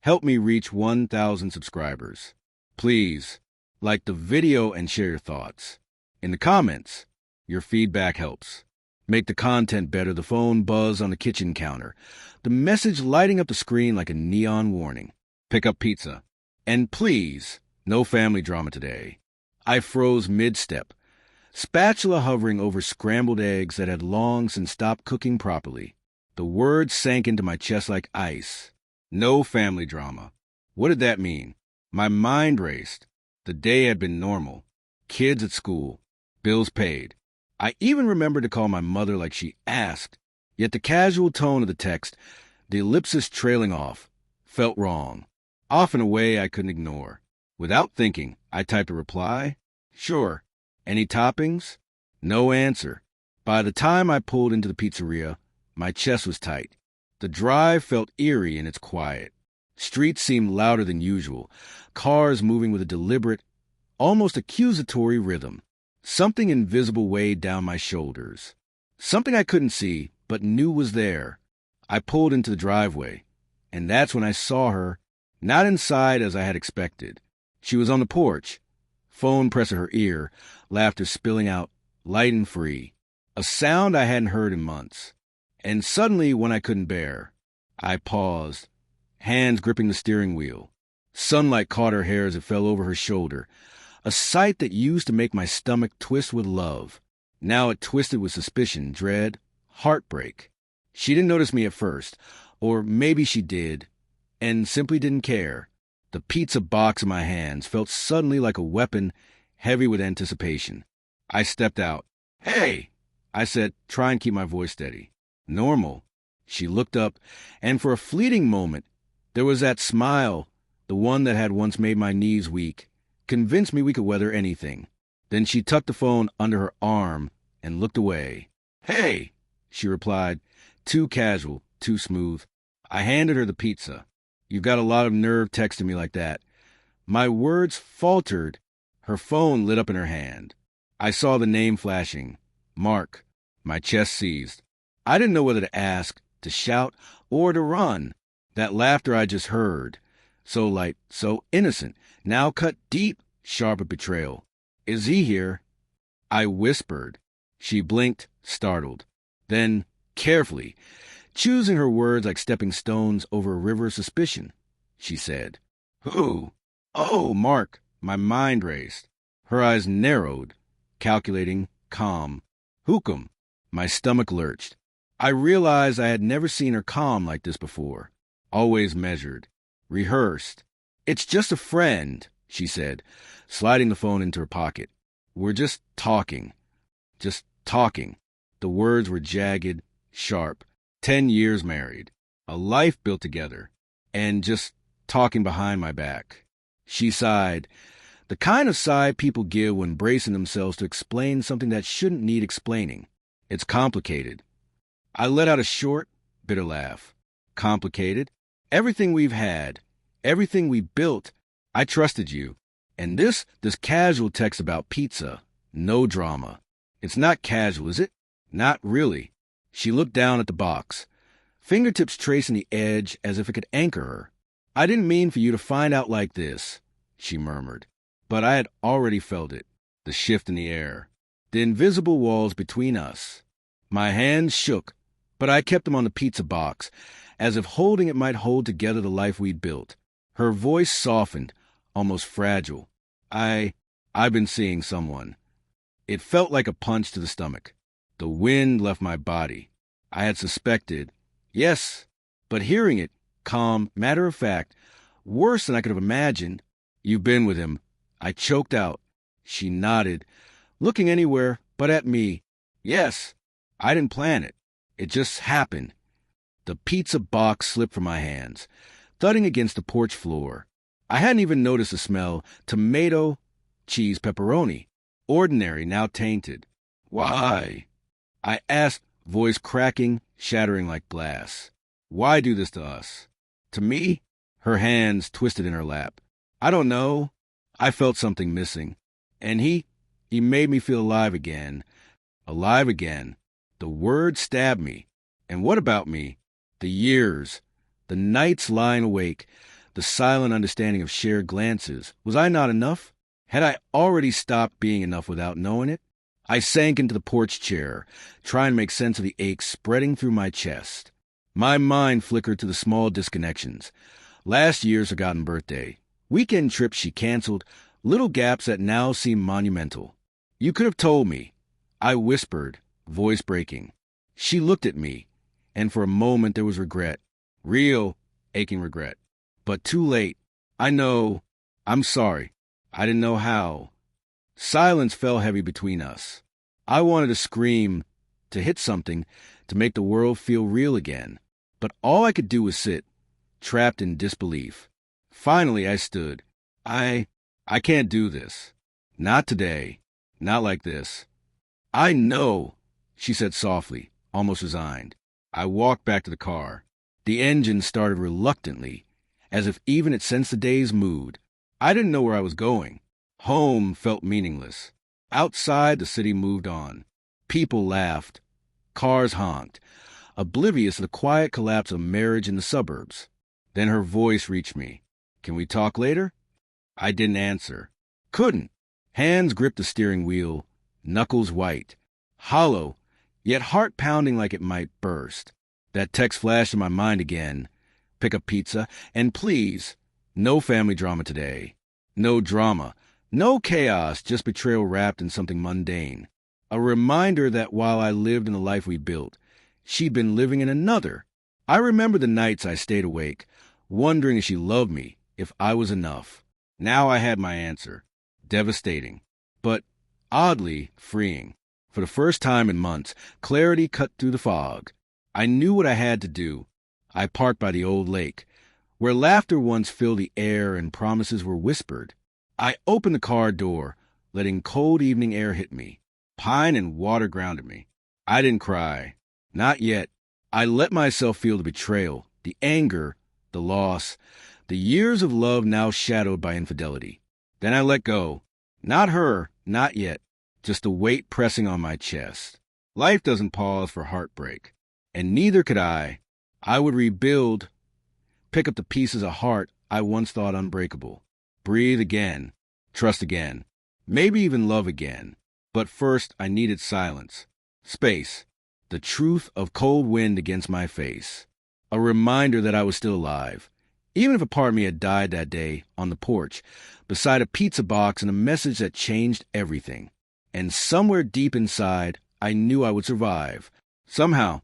Help me reach 1,000 subscribers. Please, like the video and share your thoughts. In the comments, your feedback helps. Make the content better, the phone buzz on the kitchen counter, the message lighting up the screen like a neon warning. Pick up pizza. And please, no family drama today. I froze mid-step, spatula hovering over scrambled eggs that had long since stopped cooking properly. The words sank into my chest like ice. No family drama. What did that mean? My mind raced. The day had been normal. Kids at school. Bills paid. I even remembered to call my mother like she asked. Yet the casual tone of the text, the ellipsis trailing off, felt wrong. Off in a way I couldn't ignore. Without thinking, I typed a reply. Sure. Any toppings? No answer. By the time I pulled into the pizzeria, my chest was tight. The drive felt eerie in its quiet. Streets seemed louder than usual, cars moving with a deliberate, almost accusatory rhythm. Something invisible weighed down my shoulders. Something I couldn't see, but knew was there. I pulled into the driveway, and that's when I saw her, not inside as I had expected. She was on the porch, phone pressed to her ear, laughter spilling out, light and free. A sound I hadn't heard in months. And suddenly, when I couldn't bear, I paused, hands gripping the steering wheel. Sunlight caught her hair as it fell over her shoulder, a sight that used to make my stomach twist with love. Now it twisted with suspicion, dread, heartbreak. She didn't notice me at first, or maybe she did, and simply didn't care. The pizza box in my hands felt suddenly like a weapon, heavy with anticipation. I stepped out. "Hey!" I said, trying to keep my voice steady. "Normal." She looked up, and for a fleeting moment, there was that smile, the one that had once made my knees weak, convinced me we could weather anything. Then she tucked the phone under her arm and looked away. "Hey!" she replied, too casual, too smooth. I handed her the pizza. "You've got a lot of nerve texting me like that." My words faltered. Her phone lit up in her hand. I saw the name flashing. Mark. My chest seized. I didn't know whether to ask, to shout, or to run. That laughter I just heard, so light, so innocent, now cut deep, sharp with betrayal. "Is he here?" I whispered. She blinked, startled. Then, carefully, choosing her words like stepping stones over a river of suspicion, she said, "Who?" "Oh, Mark." My mind raced. Her eyes narrowed, calculating, calm. "Hookum." My stomach lurched. I realized I had never seen her calm like this before. Always measured. Rehearsed. "It's just a friend," she said, sliding the phone into her pocket. "We're just talking. Just talking." The words were jagged, sharp. 10 years married. A life built together. And just talking behind my back. She sighed. The kind of sigh people give when bracing themselves to explain something that shouldn't need explaining. It's complicated. I let out a short, bitter laugh. Complicated? Everything we've had, everything we built, I trusted you. And this casual text about pizza, no drama. It's not casual, is it? Not really. She looked down at the box, fingertips tracing the edge as if it could anchor her. "I didn't mean for you to find out like this," she murmured. But I had already felt it, the shift in the air, the invisible walls between us. My hands shook, but I kept them on the pizza box, as if holding it might hold together the life we'd built. Her voice softened, almost fragile. I've been seeing someone." It felt like a punch to the stomach. The wind left my body. I had suspected. Yes, but hearing it, calm, matter of fact, worse than I could have imagined. "You've been with him." I choked out. She nodded, looking anywhere but at me. "Yes, I didn't plan it. It just happened." The pizza box slipped from my hands, thudding against the porch floor. I hadn't even noticed the smell. Tomato, cheese, pepperoni. Ordinary, now tainted. "Why?" I asked, voice cracking, shattering like glass. "Why do this to us?" "To me?" Her hands twisted in her lap. "I don't know." I felt something missing. And he made me feel alive again. Alive again. The word stabbed me. And what about me? The years. The nights lying awake. the silent understanding of shared glances. Was I not enough? Had I already stopped being enough without knowing it? I sank into the porch chair, trying to make sense of the ache spreading through my chest. My mind flickered to the small disconnections. Last year's forgotten birthday, weekend trips she canceled, little gaps that now seem monumental. You could have told me. I whispered, voice breaking. She looked at me, and for a moment there was regret. Real, aching regret. But too late. I know. I'm sorry. I didn't know how. Silence fell heavy between us. I wanted to scream, to hit something, to make the world feel real again. But all I could do was sit, trapped in disbelief. Finally, I stood. I can't do this. Not today. Not like this. I know, she said softly, almost resigned. I walked back to the car. The engine started reluctantly, as if even it sensed the day's mood. I didn't know where I was going. Home felt meaningless. Outside, the city moved on. People laughed. Cars honked, oblivious of the quiet collapse of marriage in the suburbs. Then her voice reached me. Can we talk later? I didn't answer. Couldn't. Hands gripped the steering wheel, knuckles white, hollow, yet heart pounding like it might burst. That text flashed in my mind again. Pick up pizza, and please, no family drama today. No drama. No chaos, just betrayal wrapped in something mundane. A reminder that while I lived in the life we built, she'd been living in another. I remember the nights I stayed awake, wondering if she loved me, if I was enough. Now I had my answer. Devastating, but oddly freeing. For the first time in months, clarity cut through the fog. I knew what I had to do. I parked by the old lake, where laughter once filled the air and promises were whispered. I opened the car door, letting cold evening air hit me. Pine and water grounded me. I didn't cry. Not yet. I let myself feel the betrayal, the anger, the loss, the years of love now shadowed by infidelity. Then I let go. Not her, not yet. Just a weight pressing on my chest. Life doesn't pause for heartbreak. And neither could I. I would rebuild, pick up the pieces of heart I once thought unbreakable. Breathe again, trust again, maybe even love again. But first, I needed silence, space, the truth of cold wind against my face, a reminder that I was still alive, even if a part of me had died that day on the porch, beside a pizza box and a message that changed everything. And somewhere deep inside, I knew I would survive. Somehow,